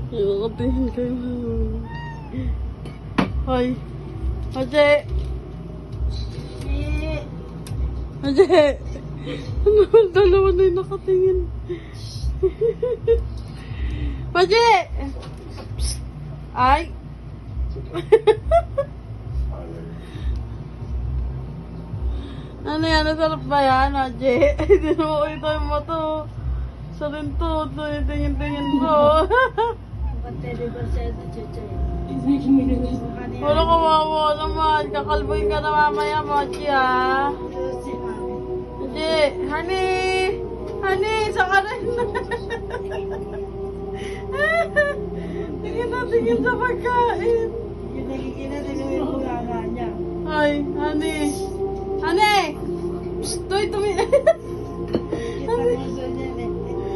Nakakatingin kayo. Hoy. Haji. Haji. Ano, dalawa na yung nakatingin. Haji. Ay. Ano yan? Nasarap ba yan, Haji? Hindi na mo ito yung mato. Sa rin to. Tingin-tingin po. Wala kawawa naman. Kakalboy ka na mamaya, Mochi, ha? Haji, honey! Honey, saan ka rin? Tingin sa pagkain. Tingin na yung bulanga niya. Ay, honey.